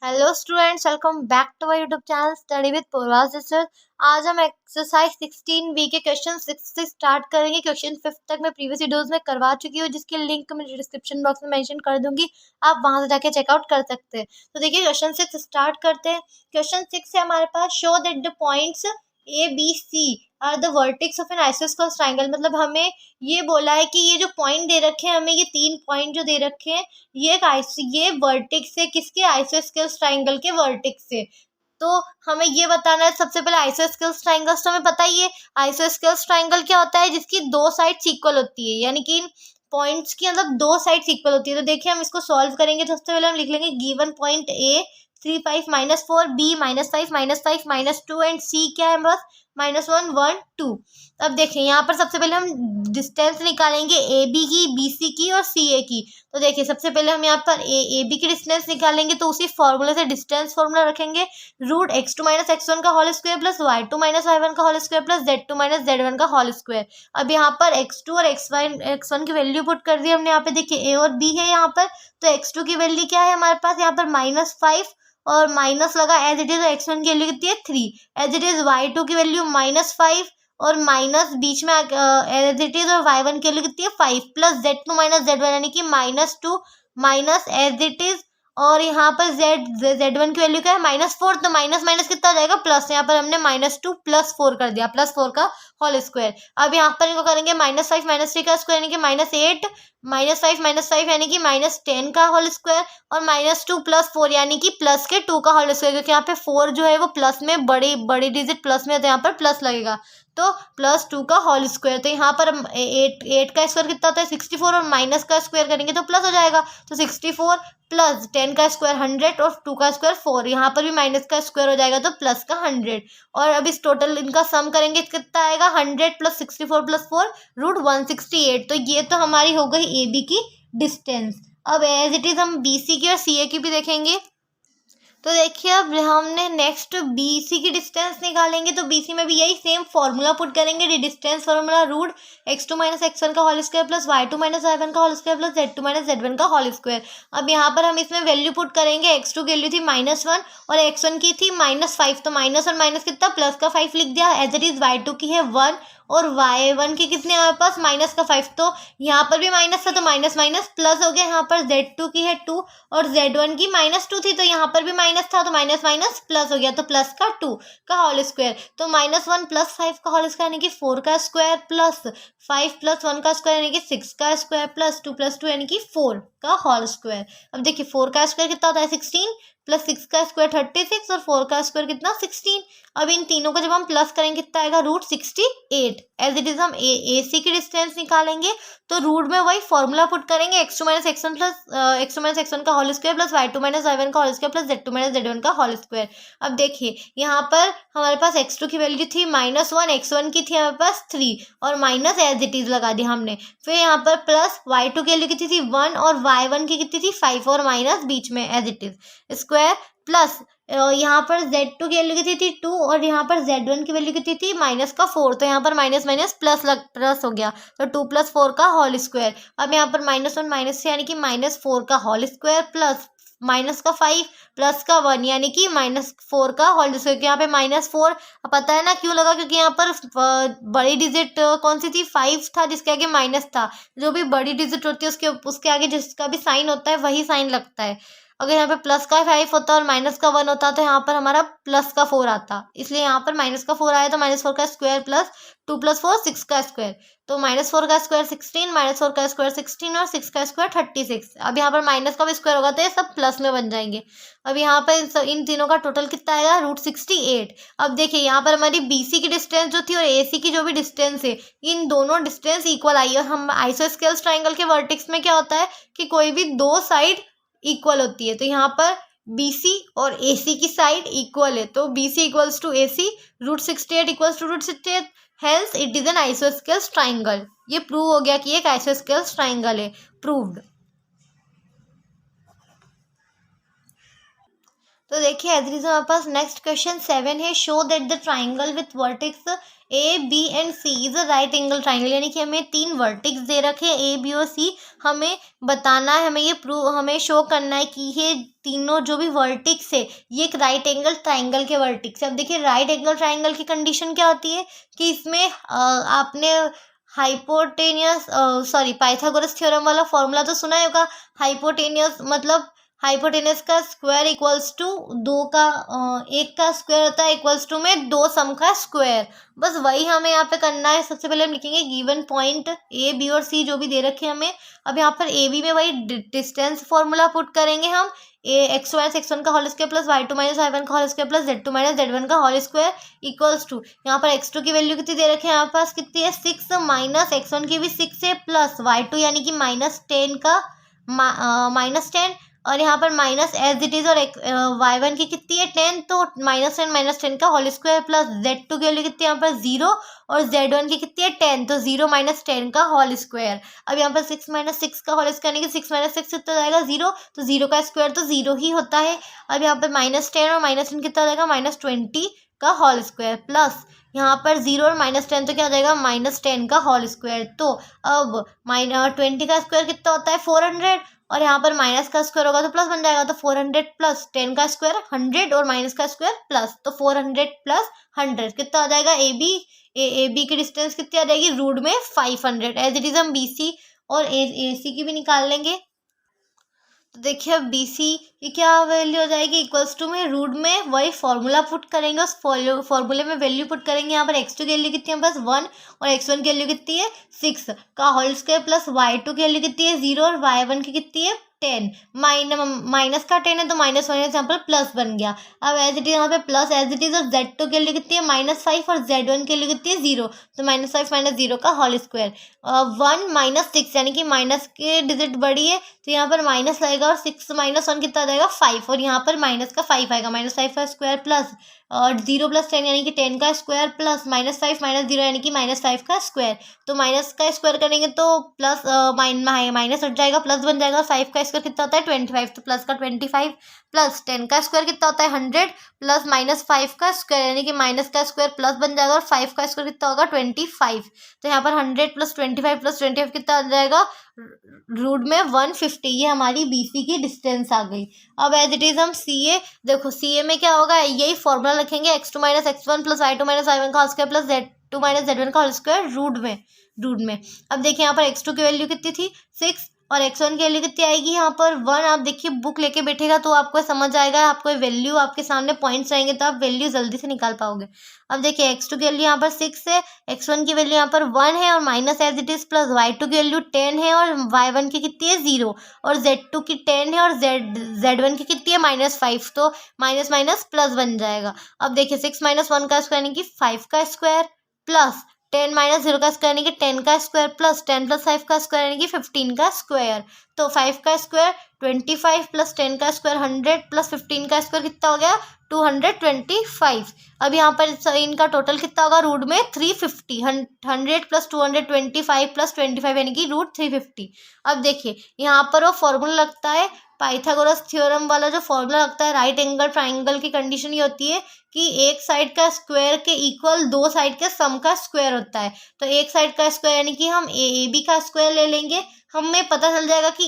Hello students, welcome back to my YouTube channel study with Purva sister. आज हम exercise 16 B के question 6 से start करेंगे। क्वेश्चन 5 तक मैं प्रीवियस वीडियोस में करवा चुकी हूँ, जिसकी लिंक मैं डिस्क्रिप्शन बॉक्स में मेंशन कर दूंगी। आप वहां से जाके चेकआउट कर सकते हैं। तो देखिए, क्वेश्चन 6 स्टार्ट करते हैं। क्वेश्चन 6 है हमारे पास, show that the points A B C are the vertex of an isosceles triangle. मतलब हमें ये बोला है कि ये जो पॉइंट दे रखे हैं, हमें ये 3 पॉइंट जो दे रखे हैं, ये वर्टेक्स से किसके, आइसोस्केलेस ट्राइंगल के वर्टेक्स से। तो हमें ये बताना है सबसे पहले आइसोस्केलेस ट्राइंगल्स। तो हमें पता ही है आइसोस्केलेस ट्राइंगल क्या होता है, जिसकी दो साइड्स इक्वल होती है, यानी कि पॉइंट्स की मतलब दो साइड्स इक्वल होती है। तो देखिए, हम इसको सॉल्व करेंगे। तो सबसे पहले हम लिख लेंगे given point A 3 5 -4, B -5 -5 -2 and C क्या है बस -1 1 2। अब देखिए, यहाँ पर सबसे पहले हम डिस्टेंस निकालेंगे ए बी की, बी सी की और सी ए की। तो देखिए, सबसे पहले हम यहाँ पर ए बी की डिस्टेंस निकालेंगे, तो उसी फॉर्मूले से डिस्टेंस फॉर्मूला रखेंगे। रूट x2 - x1 का whole square plus y2 - y1 का whole square plus z2 - z1 का होल स्क्वायर। अब यहाँ पर x2 और x1 की वैल्यू पुट कर दी हमने। यहाँ पे देखिए a और b है यहाँ पर। तो x2 की वैल्यू क्या है हमारे पास, यहाँ पर -5 और माइनस लगा एज इट इज। x1 की वैल्यू कितनी है 3 एज इट इज। y2 की वैल्यू -5 और माइनस बीच में एज इट इज, और y1 की वैल्यू कितनी है 5 प्लस z2 - z1 यानी कि -2 माइनस एज इट इज। और यहाँ पर z1 की वैल्यू क्या है -4। तो माइनस माइनस कितना आ जाएगा प्लस। यहाँ पर हमने -2 +4 कर दिया, +4 का होल स्क्वायर। अब यहाँ पर इनको करेंगे -5 -3 का स्क्वायर यानी कि -8 -5 -5 यानी कि -10 का होल स्क्वायर और -2 +4 यानी कि प्लस के 2 का होल स्क्वायर। क्योंकि यहाँ पे 4 जो है वो प्लस में बड़ी डिजिट प्लस में है, तो यहाँ पर प्लस लगेगा। तो +2 का होल स्क्वायर। तो यहाँ पर 8 का स्क्वायर कितना होता है 64 और माइनस का स्क्वायर करेंगे तो प्लस हो जाएगा। तो 64 प्लस 10 का स्क्वायर 100 और 2 का स्क्वायर 4। यहाँ पर भी माइनस का स्क्वायर हो जाएगा तो प्लस का 100। और अब इस टोटल इनका सम करेंगे, कितना आएगा 100 + 64 + 4 √168। तो ये तो हमारी हो गई ए बी की डिस्टेंस। अब एज इट इज हम बी सी की और सी ए की भी देखेंगे। तो देखिए, अब हमने नेक्स्ट BC की डिस्टेंस निकालेंगे। तो BC में भी यही सेम फॉर्मूला पुट करेंगे। डिस्टेंस फॉर्मूला √x2 - x1 का whole square plus y2 - y1 का whole square plus z2 - z1 का होल स्क्वायर। अब यहाँ पर हम इसमें वैल्यू पुट करेंगे। x2 की वैल्यू थी -1 और x1 की थी -5। तो माइनस और माइनस कितना प्लस का 5 लिख दिया एज इट इज। y2 की है 1 और y1 की कितने हमारे पास -5। तो यहाँ पर भी माइनस था तो माइनस माइनस प्लस हो गया। यहाँ पर z2 की है 2 और z1 की -2 थी, तो यहाँ पर भी माइनस था तो माइनस माइनस प्लस हो गया। तो प्लस का 2 का होल स्क्वायर। तो -1 + 5 का होल स्क्वायर यानी कि 4 का स्क्वायर प्लस 5 + 1 का स्क्वायर यानी कि 6 का स्क्वायर प्लस 2 + 2 यानी कि 4 का होल स्क्वायर। अब देखिए, 4 का स्क्वायर कितना होता है 16 प्लस 6 का स्क्वायर 36 और 4 का स्क्वायर कितना 16। अब इन तीनों को जब हम प्लस करेंगे कितना आएगा √68। एज इट इज हम ए सी की डिस्टेंस निकालेंगे। तो रूट में वही फॉर्मूला पुट करेंगे। x2 - x1 plus x2 - x1 का whole square plus y2 - y1 का whole square plus z2 - z1 का होल स्क्वायर। अब देखिए, यहाँ पर हमारे पास x2 की वैल्यू थी -1, x1 की थी हमारे पास 3 और माइनस एज इट इज लगा दिया हमने। फिर यहाँ पर प्लस y2 की वैल्यू कितनी थी 1 और y1 की कितनी थी 5 और माइनस बीच में as it is square plus यहाँ पर z2 की वैल्यू कितनी थी 2 और यहाँ पर z1 की वैल्यू कितनी थी -4। तो यहाँ पर माइनस माइनस प्लस हो गया। तो 2 + 4 का होल स्क्वायर। अब यहाँ पर -1 -3 यानी कि -4 का होल स्क्वायर प्लस -5 प्लस का 1 यानी कि -4 का होल स्क्वायर। यहाँ पे -4 पता है ना क्यों लगा, क्योंकि यहाँ पर बड़ी डिजिट कौन सी थी 5 था, जिसके आगे माइनस था। जो भी बड़ी डिजिट होती है उसके आगे जिसका भी साइन होता है वही साइन लगता है। अगर यहाँ पे प्लस का 5 होता और माइनस का 1 होता तो यहाँ पर हमारा प्लस का 4 आता। इसलिए यहाँ पर माइनस का 4 आया तो -4 का स्क्वायर प्लस 2 + 4 6 का स्क्वायर। तो -4 का स्क्वायर 16, -4 का स्क्वायर 16 और 6 का स्क्वायर 36। अब यहाँ पर माइनस का भी स्क्वायर होगा तो ये सब प्लस में बन जाएंगे। अब यहाँ पर इन तीनों का टोटल कितना आएगा √68। अब देखिए, यहाँ पर हमारी BC की डिस्टेंस जो थी और AC की जो भी डिस्टेंस है, इन दोनों डिस्टेंस इक्वल आई। और हम आइसोस्केलेस ट्राइंगल के वर्टेक्स में क्या होता है कि कोई भी दो साइड इक्वल होती है। तो यहाँ पर BC और AC की साइड इक्वल है, तो BC = AC, √68 = √68, hence it is an isosceles triangle. ये प्रूव हो गया कि एक आइसोस्केलेस ट्राइंगल है, प्रूव्ड। तो देखिए एज इट इज हमारे पास नेक्स्ट क्वेश्चन 7 है, show that the triangle with vertex A B and C is a right angle triangle. यानी कि हमें 3 वर्टेक्स दे रखे हैं ए बी और सी, हमें बताना है, हमें ये प्रूव, हमें शो करना है कि ये तीनों जो भी वर्टेक्स है ये एक राइट एंगल ट्राइंगल के वर्टेक्स है। अब देखिए राइट एंगल ट्राइंगल की कंडीशन क्या होती है कि इसमें आपने हाइपोटेनियस पाइथागोरस थ्योरम वाला फॉर्मूला तो सुना ही होगा। हाइपोटेनियस मतलब हाइपोटेनस का स्क्वायर इक्वल्स टू दो का एक का स्क्वायर होता है इक्वल्स टू में दो सम का स्क्वायर। बस वही हमें यहाँ पे करना है। सबसे पहले हम लिखेंगे गिवन पॉइंट ए बी और सी जो भी दे रखे हैं हमें। अब यहाँ पर ए बी में वही डिस्टेंस फॉर्मूला पुट करेंगे हम, A X minus X one का whole square plus Y two minus Y one का whole square plus Z two minus Z one का होल स्क्वायर इक्वल्स टू, यहाँ पर एक्स टू की वैल्यू कितनी दे रखे हैं यहाँ पास, कितनी है 6 माइनस एक्स वन की भी 6 है प्लस वाई टू यानी कि -10 का -10 और यहाँ पर माइनस एज इट इज और वाई वन की कितनी है 10 तो -10 का whole square plus Z two की वैल्यू कितनी है यहाँ पर 0 और जेड वन की कितनी है 10 तो 0 - 10 का होल स्क्वायर। अब यहाँ पर 6 - 6 का होल स्क्वायर यानी कि 6 - 6 कितना जाएगा 0 तो 0 का स्क्वायर तो 0 ही होता है। अब यहाँ पर -10 और -10 कितना जाएगा -20 का होल स्क्वायर प्लस यहाँ पर 0 और -10 तो क्या हो जाएगा -10 का होल स्क्वायर। तो अब -20 का स्क्वायर कितना होता है 400 और यहाँ पर माइनस का स्क्वायर होगा तो प्लस बन जाएगा तो 400 प्लस 10 का स्क्वायर 100 और माइनस का स्क्वायर प्लस तो 400 प्लस 100 कितना आ जाएगा ए बी की डिस्टेंस कितनी आ जाएगी रूट में 500। एज इट इज हम बी सी और ए सी की भी निकाल लेंगे। तो देखिए अब बी सी की क्या वैल्यू हो जाएगी इक्वल्स टू में रूट में वही फॉर्मूला पुट करेंगे, उस फॉर्मूले में वैल्यू पुट करेंगे। यहाँ पर एक्स टू की वैल्यू कितनी है बस 1 और एक्स वन की वैल्यू कितनी है 6 का whole square plus Y two की वैल्यू कितनी है 0 और वाई वन की कितनी है 10 माइनस का 10 है तो -1 यहाँ पर प्लस बन गया। अब एज इट इज यहाँ पे प्लस एज इट इज और जेड टू के लिए कितनी है -5 और जेड वन के लिए कितनी है 0 तो -5 - 0 का होल स्क्वायर 1 - 6 यानी कि माइनस के डिजिट बड़ी है तो यहाँ पर माइनस लगेगा और 6 - 1 कितना आ जाएगा 5 और यहाँ पर माइनस का 5 आएगा -5 का स्क्वायर प्लस और 0 + 10 यानी कि 10 का स्क्वायर प्लस -5 - 0 यानी कि -5 का स्क्वायर। तो माइनस का स्क्वायर करेंगे तो प्लस माइनस हट जाएगा प्लस बन जाएगा। 5 का स्क्वायर कितना होता है 25 तो प्लस का 25 प्लस 10 का स्क्वायर कितना होता है 100 प्लस -5 का स्क्वायर यानी कि माइनस का स्क्वायर प्लस बन जाएगा और 5 का स्क्वायर कितना होगा 25। तो यहाँ पर 100 + 25 कितना आ जाएगा रूट में 150। ये हमारी बीसी की डिस्टेंस आ गई। अब एज इट इज हम सीए देखो सीए में क्या होगा यही फॉर्मूला रखेंगे x2 - x1 plus y2 - y1 का whole square plus z2 - z1 का होल स्क्वायर रूट में। अब देखिए यहाँ पर x2 की वैल्यू कितनी थी 6 और x1 की वैल्यू कितनी आएगी यहाँ पर 1। आप देखिए बुक लेके बैठेगा तो आपको समझ आएगा, आपको वैल्यू आपके सामने पॉइंट्स रहेंगे तो आप वैल्यू जल्दी से निकाल पाओगे। अब देखिए x2 की वैल्यू यहाँ पर 6 है, x1 की वैल्यू यहाँ पर 1 है और minus as it is plus y2 की वैल्यू 10 है और y1 की कितनी है 0 और z2 की 10 है और z1 की कितनी है -5 तो माइनस माइनस प्लस बन जाएगा। अब देखिए 6 - 1 का स्क्वायर यानी कि 5 का स्क्वायर प्लस 10 - 0 का स्क्वायर यानी कि 10 का स्क्वायर प्लस 10 + 5 का स्क्वायर यानी कि 15 का स्क्वायर। तो 5 का स्क्वायर 25 प्लस 10 का स्क्वायर 100 प्लस 15 का स्क्वायर कितना हो गया 225। अब यहाँ पर इनका टोटल कितना होगा रूट में 350 100 प्लस 225 प्लस 25 यानी कि रूट 350। अब देखिए यहाँ पर वो फॉर्मूला लगता है पाइथागोरस थ्योरम वाला जो फॉर्मूला लगता है राइट एंगल ट्राइंगल की कंडीशन ये होती है कि एक साइड का स्क्वायर के इक्वल दो साइड के सम का स्क्वायर होता है। तो एक साइड का स्क्वायर यानी कि हम ए बी का स्क्वायर ले लेंगे, हमें पता चल जाएगा कि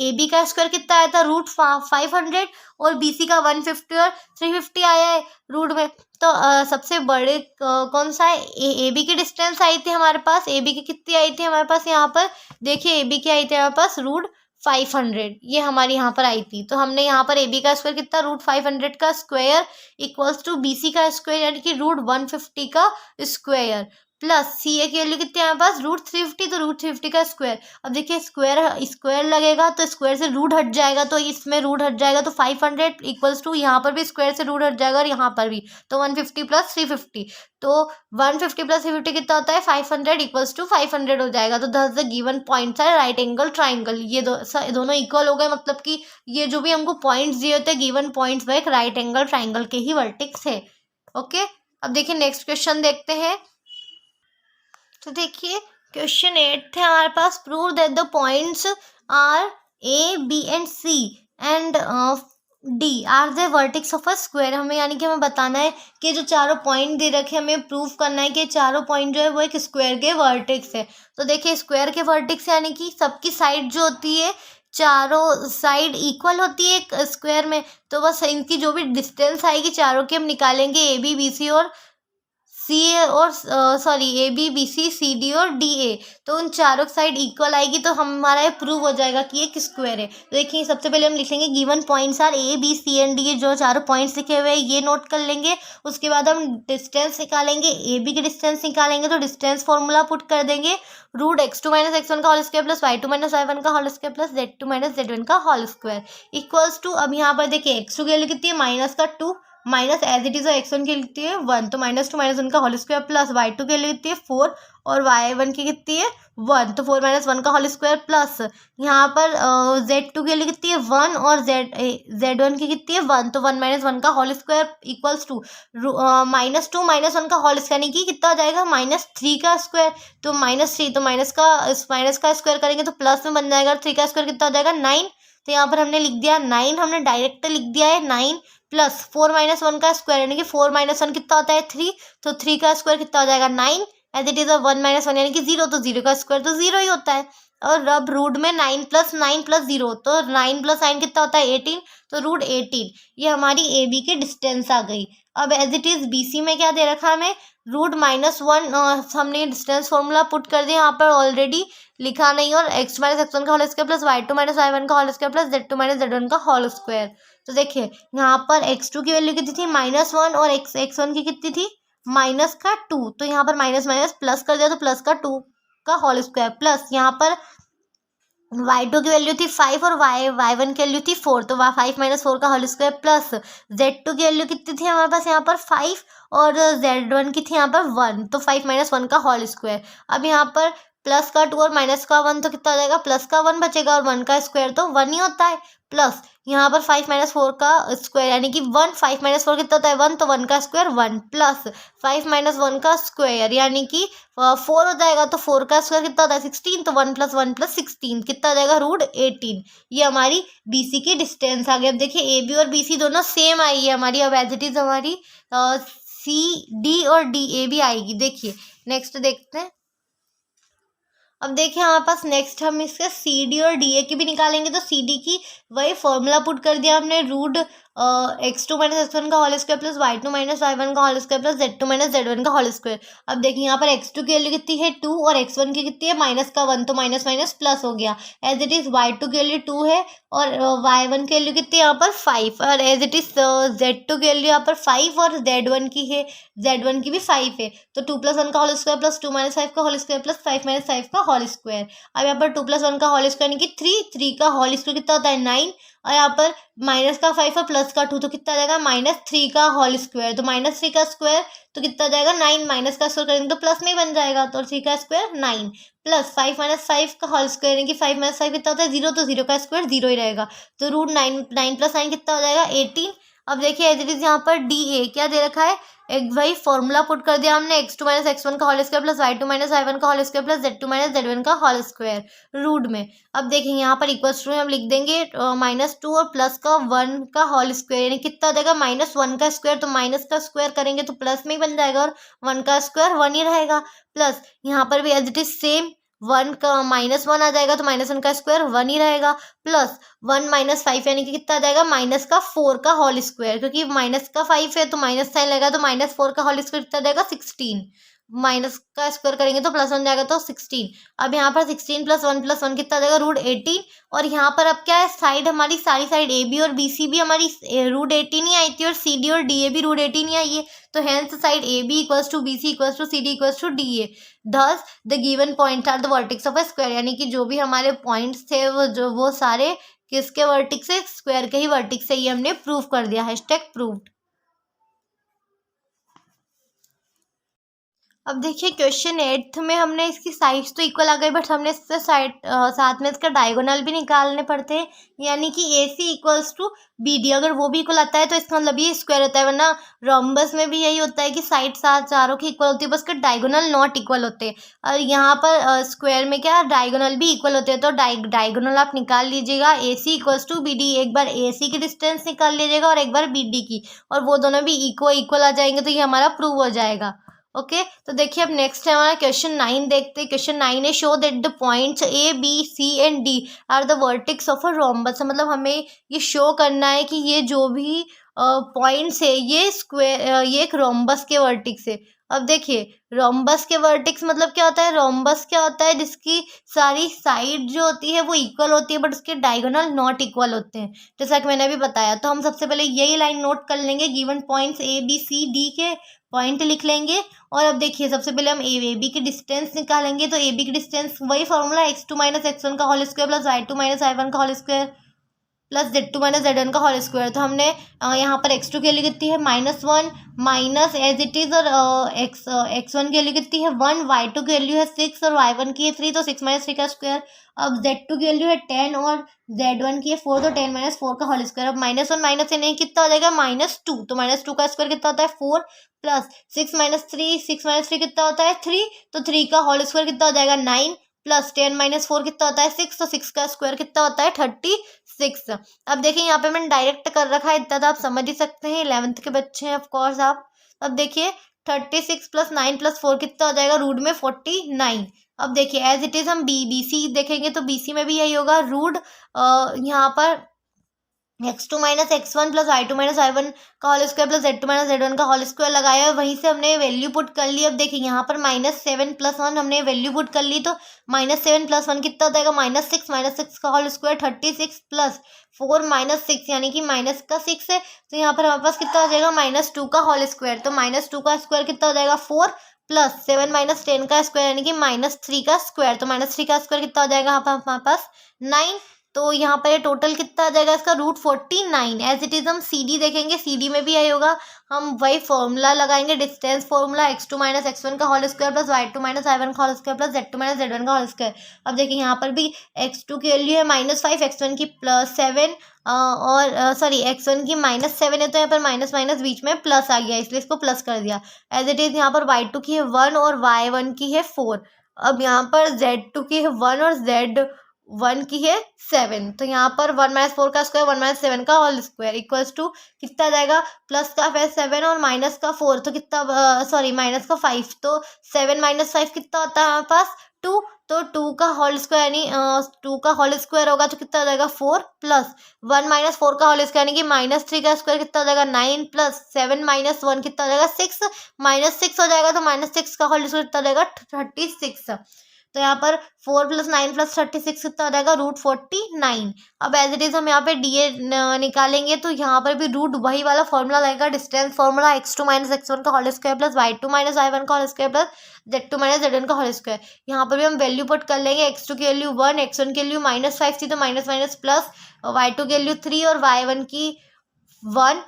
ए बी का स्क्वायर कितना आया था रूट 500 और बी सी का 150 और 350 आया है रूट में। तो सबसे बड़े कौन सा है ए बी की डिस्टेंस आई थी हमारे पास, ए बी की कितनी आई थी हमारे पास यहाँ पर देखिए ए बी की आई थी हमारे पास रूट 500 ये हमारी यहाँ पर आई थी। तो हमने यहाँ पर ए बी का स्क्वायर कितना रूट 500 का square equals to B c का स्क्वायर यानी कि रूट 150 का स्क्वायर प्लस सी ए की वैल्यू कितनी है हमारे पास रूट 350 तो रूट 350 का स्क्वायर। अब देखिए स्क्वायर लगेगा तो स्क्वायर से रूट हट जाएगा तो इसमें रूट हट जाएगा तो 500 इक्वल्स टू यहाँ पर भी स्क्वायर से रूट हट जाएगा और यहाँ पर भी तो 150 प्लस 350 तो 150 प्लस 350 कितना होता है 500 इक्वल्स टू 500 हो जाएगा। तो दस द गिवन पॉइंट्स है राइट एंगल ट्राइंगल ये दोनों इक्वल हो गए, मतलब कि ये जो भी हमको पॉइंट्स दिए होते हैं गिवन पॉइंट्स वह एक राइट एंगल ट्राइंगल के ही वर्टेक्स है। ओके अब देखिए नेक्स्ट क्वेश्चन देखते हैं। तो देखिए क्वेश्चन 8 थे हमारे पास prove that the points are A B and C and D are the vertex of a square, हमें यानी कि हमें बताना है कि जो चारों पॉइंट दे रखे हैं हमें प्रूव करना है कि चारों पॉइंट जो है वो एक स्क्वायर के वर्टेक्स है। तो देखिए स्क्वायर के वर्टेक्स यानी कि सबकी साइड जो होती है चारों साइड इक्वल होती है एक स्क्वायर में, तो बस इनकी जो भी डिस्टेंस आएगी चारों की हम निकालेंगे, ए बी बी सी और सी ए और sorry A B B C C D और डी ए, तो उन चारों साइड इक्वल आएगी तो हमारा ये प्रूव हो जाएगा कि ये एक स्क्वायर है। तो देखिए सबसे पहले हम लिखेंगे given points are A B C and D, जो चारों पॉइंट्स लिखे हुए हैं ये नोट कर लेंगे। उसके बाद हम डिस्टेंस निकालेंगे, ए बी की डिस्टेंस निकालेंगे तो डिस्टेंस फॉर्मूला पुट कर देंगे, root X two minus X one का whole square plus Y two minus Y one का whole square plus Z two minus Z one का होल स्क्वायर इक्वल्स टू, अब यहाँ पर देखिए एक्स टू की वैल्यू कितनी है माइनस का 2, minus as it is x one की लिखती है 1, तो माइनस टू माइनस वन का whole square plus Y two की लिखती है 4 और वाई वन की कितनी है 1, तो 4 माइनस 1 का होल स्क्वायर प्लस यहाँ पर जेड टू की लिखती है 1 और जेड वन की कितनी है 1, तो 1 माइनस 1 का whole square equals to minus 2 minus 1 का होल स्क्वायर, यानी कि कितना आ जाएगा -3 का स्क्वायर, तो -3, तो माइनस का स्क्वायर करेंगे तो प्लस में बन जाएगा, 3 का स्क्वायर कितना हो जाएगा 9, तो यहाँ पर हमने लिख दिया 9, हमने डायरेक्ट लिख दिया है 9 प्लस 4 माइनस 1 का स्क्वायर, यानी कि 4 माइनस 1 कितना होता है 3, तो 3 का स्क्वायर कितना हो जाएगा 9, एज इट इज 1 माइनस 1 यानी कि 0, तो 0 का स्क्वायर तो 0 ही होता है। और अब रूट में 9 प्लस 0, तो 9 प्लस 9 कितना होता है 18, तो रूट 18, ये हमारी ए बी की डिस्टेंस आ गई। अब as it is B C में क्या दे रखा है हमें, रूट -1, हमने डिस्टेंस फॉर्मूला पुट कर दिया यहाँ पर ऑलरेडी लिखा नहीं, और एक्स माइनस एक्स वन का whole square plus Y two minus Y one का whole square plus Z two minus Z one का होल स्क्वायर। तो देखिए यहाँ पर x2 की वैल्यू कितनी थी -1 और x1 की कितनी थी -2, तो यहाँ पर माइनस माइनस प्लस कर दिया तो प्लस का 2 का होल स्क्वायर प्लस यहाँ पर y2 की वैल्यू थी 5 और y1 की वैल्यू थी 4, तो 5 माइनस 4 का होल स्क्वायर प्लस z2 की वैल्यू कितनी थी हमारे पास यहाँ पर 5 और z1 की थी यहाँ पर 1, तो 5 माइनस 1 का होल स्क्वायर। अब यहाँ पर प्लस का 2 और माइनस का 1 तो कितना हो जाएगा, प्लस का 1 बचेगा और 1 का स्क्वायर तो 1 ही होता है, प्लस यहाँ पर 5 माइनस 4 का स्क्वायर यानी कि 1, 5 माइनस 4 कितना होता है 1, तो 1 का स्क्वायर 1 प्लस 5 माइनस 1 का स्क्वायर यानी कि 4 हो जाएगा, तो 4 का स्क्वायर कितना होता है 16, तो 1 प्लस 1 प्लस 16 कितना आ जाएगा रूट 18। ये हमारी बीसी की डिस्टेंस आ गई। अब देखिए ए बी और बी सी दोनों सेम आई है हमारी, अब एज इट इज हमारी सी डी और डी ए भी आएगी। देखिए नेक्स्ट देखते हैं। अब देखिए हमारे पास नेक्स्ट हम इसका सी डी और डी ए की भी निकालेंगे, तो सी डी की वही फॉर्मूला पुट कर दिया हमने, root X two minus X one का whole square plus Y two minus Y one का whole square plus Z two minus Z one का होल स्क्वायर। अब देखिए यहाँ पर एक्स टू की वैल्यू कितनी है 2 और एक्स वन की कितनी है माइनस का 1, तो माइनस माइनस प्लस हो गया, as it is y two की वैल्यू 2 है और वाई वन की वैल्यू कितनी है यहाँ पर 5, और as it is z two की वैल्यू यहाँ पर 5 और जेड वन की है, जेड वन की भी 5 है, तो 2 प्लस 1 का होल स्क्वायर प्लस 2 माइनस 5 का होल स्क्वायर प्लस 5 माइनस 5 का होल स्क्वायर। अब यहाँ पर 2 प्लस 1 का होल स्क्वायर यानी कि 3 का होल स्क्वायर कितना होता है 9, और यहाँ पर माइनस का 5 और प्लस का 2 तो कितना आ जाएगा -3 का होल स्क्वायर, तो -3 का स्क्वायर तो कितना आ जाएगा 9, माइनस का स्क्वायर करेंगे तो प्लस में ही बन जाएगा, तो 3 का स्क्वायर 9 प्लस 5 माइनस 5 का होल स्क्वायर यानी कि 5 माइनस 5 कितना होता है 0, तो 0 का स्क्वायर 0 ही रहेगा, तो रूट 9 प्लस 9 कितना हो जाएगा 18। अब देखिए एज इट इज यहाँ पर डी ए क्या दे रखा है, एक वही फॉर्मूला पुट कर दिया हमने, X two minus X one का whole square plus Y two minus Y one का whole square plus Z two minus Z one का होल स्क्वायर रूट में। अब देखेंगे यहाँ पर इक्वल्स टू में हम लिख देंगे -2 और प्लस का 1 का होल स्क्वायर यानी कितना आ जाएगा -1 का स्क्वायर, तो माइनस का स्क्वायर करेंगे तो प्लस में ही बन जाएगा और 1 का स्क्वायर 1 ही रहेगा, प्लस यहाँ पर भी एज इट इज सेम 1 का -1 आ जाएगा तो -1 का स्क्वायर 1 ही रहेगा, प्लस 1 माइनस 5 यानी कि कितना आ जाएगा माइनस का 4 का होल स्क्वायर, क्योंकि माइनस का 5 है तो माइनस साइन लगेगा, तो -4 का होल स्क्वायर कितना आ जाएगा 16, माइनस का स्क्वायर करेंगे तो प्लस 1 जाएगा तो 16। अब यहाँ पर 16 प्लस 1 कितना आ जाएगा रूट 18, और यहाँ पर अब क्या है साइड हमारी सारी साइड ए बी और बी सी भी हमारी रूट 18 ही आई थी और सी डी और डी ए भी रूट 18 ही आई है, तो hence side A B equals to B C equals to C D equals to D A, thus the given points are the vertex of a square, यानी कि जो भी हमारे पॉइंट्स थे वो सारे किसके वर्टेक्स है, स्क्वायर के ही वर्टेक्स है, ये हमने प्रूव कर दिया, हैशटैग प्रूव्ड। अब देखिए क्वेश्चन 8th में हमने इसकी साइड्स तो इक्वल आ गई, बट हमने इससे साइड साथ में इसका डायगोनल भी निकालने पड़ते हैं, यानी कि ए सी इक्वल्स टू बी डी। अगर वो भी इक्वल आता है तो इसका मतलब ये स्क्वायर होता है, वरना रोम्बस में भी यही होता है कि साइड साथ चारों की इक्वल होती है, बस उसके डायगोनल नॉट इक्वल होते हैं। और यहाँ पर स्क्वायर में क्या डायगोनल भी इक्वल होते हैं, तो डायगोनल आप निकाल लीजिएगा। ए सी इक्वल्स टू बी डी, एक बार ए सी की डिस्टेंस निकाल लीजिएगा और एक बार बी डी की, और वो दोनों भी इक्वल आ जाएंगे, तो ये हमारा प्रूव हो जाएगा। ओके तो देखिए अब नेक्स्ट है हमारा क्वेश्चन 9 देखते हैं। क्वेश्चन 9 है show that the points A B C and D are the vertex of a rhombus. मतलब हमें ये शो करना है कि ये जो भी पॉइंट्स है ये स्क्वायर ये एक रोम्बस के वर्टेक्स है। अब देखिए रोम्बस के वर्टेक्स मतलब क्या होता है, रोम्बस क्या होता है जिसकी सारी साइड जो होती है वो इक्वल होती है, बट उसके डायगोनल नॉट इक्वल होते हैं, जैसा कि मैंने अभी बताया। तो हम सबसे पहले यही लाइन नोट कर लेंगे, given points A B C D के पॉइंट लिख लेंगे। और अब देखिए सबसे पहले हम ए बी की डिस्टेंस निकालेंगे, तो ए बी की डिस्टेंस वही फॉर्मूला x2 माइनस x1 का whole square plus y2 minus y1 का whole square plus z2 minus z1 का होल स्क्वायर। तो हमने यहाँ पर x2 के लिए कितनी है -1 माइनस एज इट इज, और x1 के लिए कितनी है 1, y2 की वैल्यू है 6 और y1 की है 3, तो 6 माइनस 3 का स्क्वायर। अब z2 की वैल्यू है 10 और z1 की है 4, तो 10 माइनस 4 का होल स्क्वायर। अब -1 माइनस से नहीं कितना हो जाएगा -2, तो -2 का स्क्वायर कितना होता है 4 प्लस 6 माइनस 3 कितना होता है 3, तो 3 का होल स्क्वायर कितना हो जाएगा 9 प्लस 10 माइनस 4 कितना होता है 6, तो 6 का स्क्वायर कितना होता है 36। अब देखिए यहाँ पे मैंने डायरेक्ट कर रखा है, इतना तो आप समझ ही सकते हैं, 11th के बच्चे हैं ऑफकोर्स आप। अब देखिए 36 प्लस 9 प्लस 4 कितना हो जाएगा रूट में 49। अब देखिए एज इट इज हम बी सी देखेंगे तो बी सी में भी यही होगा, रूट यहाँ पर x2 minus x1 plus y2 minus y1 का whole square plus z2 minus z1 का होल स्क्वायर लगाया है, वहीं से हमने वैल्यू पुट कर ली। अब देखिए यहाँ पर -7 प्लस 1 हमने वैल्यू पुट कर ली, तो -7 प्लस 1 कितना होता है -6 का होल स्क्वायर 36 प्लस 4 -6 यानी कि माइनस का 6 है, तो यहाँ पर हमारे पास कितना हो जाएगा -2 का होल स्क्वायर। तो -2 का स्क्वायर कितना हो जाएगा 4 प्लस 7 माइनस 10 का स्क्वायर यानी कि -3 का स्क्वायर, तो -3 का स्क्वायर कितना हो जाएगा यहाँ पर हमारे पास 9। तो यहाँ पर ये टोटल कितना आ जाएगा इसका रूट 49। एज इट इज हम सी डी देखेंगे, सी डी में भी यही होगा, हम वही फॉर्मूला लगाएंगे, distance formula x2 minus x1 का whole square plus y2 minus y1 का whole square plus z2 minus z1 का होल स्क्वायर। अब देखिए यहाँ पर भी x2 की वैल्यू है -5, x1 की +7 और सॉरी x1 की -7 है, तो यहाँ पर माइनस माइनस बीच में प्लस आ गया, इसलिए इसको प्लस कर दिया। एज इट इज यहाँ पर y2 की है 1 और y1 की है 4। अब यहाँ पर z2 की है 1 और z1 की है 7, तो यहाँ पर 1 माइनस 4 का स्क्वायर 1 माइनस 7 का होल स्क्वायर इक्वल्स टू कितना आ जाएगा, प्लस का फिर 7 और माइनस का 4, तो कितना सॉरी माइनस का 5, तो 7 माइनस 5 कितना होता है हमारे पास 2, तो 2 का होल स्क्वायर यानी 2 का होल स्क्वायर होगा तो कितना हो जाएगा 4 प्लस 1 माइनस 4 का होल स्क्वायर यानी कि -3 का स्क्वायर कितना हो जाएगा 9 प्लस 7 माइनस 1 कितना हो जाएगा 6, -6 हो जाएगा, तो -6 का होल स्क्वायर कितना हो जाएगा 36। तो यहाँ पर 4 प्लस 9 प्लस 36 कितना हो जाएगा रूट 49। अब एज इट इज हम यहाँ पे डी ए निकालेंगे, तो यहाँ पर भी रूट वही वाला फॉर्मूला लगेगा, distance formula x2 minus x1 का whole square plus y2 minus y1 का whole square plus z2 minus z1 का होल स्क्वायर। यहाँ पर भी हम वैल्यू पुट कर लेंगे, x2 की वैल्यू 1, x1 की वैल्यू -5 थी तो माइनस माइनस प्लस, y2 की वैल्यू 3 और y1 की 1,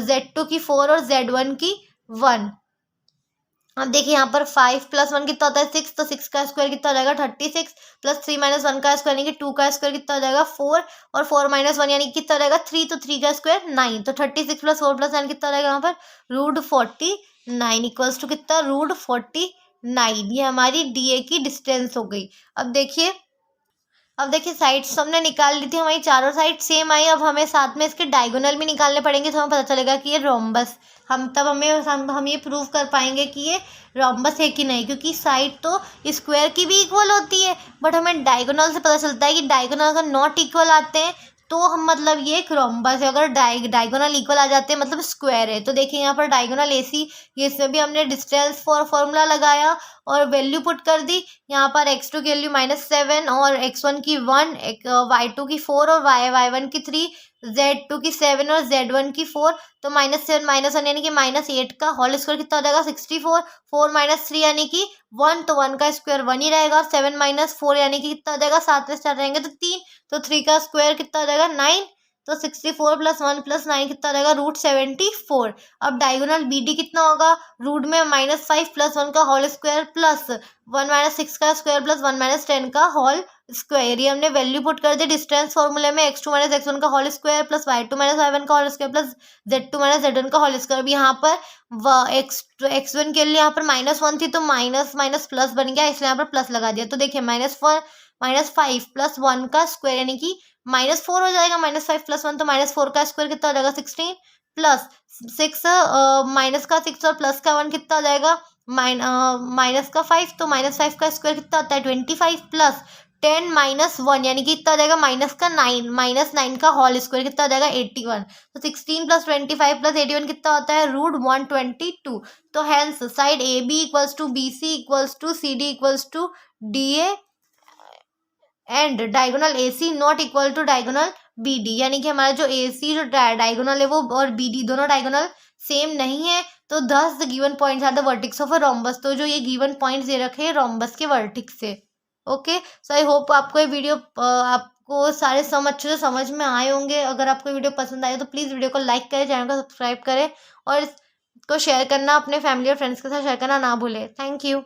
z2 की 4 और z1 की 1। अब देखिए यहाँ पर 5 प्लस 1 कितना होता है 6, तो 6 का स्क्वायर कितना हो जाएगा 36 प्लस 3 माइनस 1 का स्क्वायर यानी कि 2 का स्क्वायर कितना हो जाएगा 4 और 4 माइनस 1 यानी कि कितना हो जाएगा 3, तो 3 का स्क्वायर 9, तो 36 प्लस 4 प्लस 9 कितना हो जाएगा यहाँ पर रूट 49 इक्वल्स टू कितना रूट 49। ये हमारी डी ए की डिस्टेंस हो गई। अब देखिए साइड्स हमने निकाल ली थी, हमारी चारों साइड सेम आई। अब हमें साथ में इसके डायगोनल भी निकालने पड़ेंगे, तो हमें पता चलेगा कि ये रोम्बस, हम ये प्रूव कर पाएंगे कि ये रोम्बस है कि नहीं, क्योंकि साइड तो स्क्वायर की भी इक्वल होती है, बट हमें डायगोनल से पता चलता है कि डायगोनल अगर नॉट इक्वल आते हैं तो हम मतलब ये एक रोम्बस है, अगर डायगोनल इक्वल आ जाते हैं मतलब स्क्वायर है। तो देखिए यहाँ पर डायगोनल एसी, ये इसमें भी हमने डिस्टेंस फॉर्मूला लगाया और वैल्यू पुट कर दी। यहाँ पर x2 की वैल्यू -7 और x1 की 1, y2 की 4 और y1 की 3, z2 की 7 और z1 की 4, तो -7 -1 यानी कि -8 का होल स्क्वायर कितना हो जाएगा 64, 4 माइनस 3 यानी कि 1, तो 1 का स्क्वायर 1 ही रहेगा, और 7 माइनस 4 यानी कि कितना हो जाएगा 7 में स्टार्ट रहेंगे तो 3, तो 3 का स्क्वायर कितना हो जाएगा 9, तो 64 प्लस 1 प्लस 9 कितना रहेगा, √74। अब डायगोनल BD कितना होगा, रूट में -5 प्लस 1 का होल स्क्वायर प्लस 1 - 6 का स्क्वायर प्लस 1 - 10 का होल स्क्वायर। ये हमने वैल्यू पुट कर दी डिस्टेंस फॉर्मूले में, x2 - x1 का whole square plus y2 - y1 का whole square plus z2 - z1 का होल स्क्वायर। अब यहाँ पर x1 के लिए यहाँ पर -1 थी तो माइनस माइनस प्लस बन गया, इसलिए यहाँ पर प्लस लगा दिया। तो देखिए -5 प्लस 1 का स्क्वायर यानी कि -4 हो जाएगा। -5 प्लस 1 तो -4 का स्क्वायर कितना हो जाएगा, 16 प्लस 6 माइनस का 6 और प्लस का 1 कितना हो जाएगा, माइनस का 5 तो -5 का स्क्वायर कितना होता है, 25 प्लस 10 - 1 यानी कि कितना हो जाएगा, -9 का होल स्क्वायर कितना हो जाएगा, 81। तो 16 प्लस 25 प्लस 81 कितना होता है, √122। तो hence side AB equals to BC equals to CD equals to DA and diagonal AC not equal to diagonal BD, यानी कि हमारा जो AC जो डायगोनल है वो और BD दोनों डायगोनल सेम नहीं है। तो thus the given points are the vertex of a rhombus. तो जो ये गिवन पॉइंट्स दे रखे हैं रोम्बस के वर्टिक्स से। ओके, सो आई होप आपको ये वीडियो आपको सारे सम अच्छे से समझ में आए होंगे। अगर आपको वीडियो पसंद आए तो प्लीज़ वीडियो को लाइक करें, चैनल को सब्सक्राइब करें और इसको शेयर करना अपने फैमिली और फ्रेंड्स के साथ शेयर करना ना भूलें। Thank you.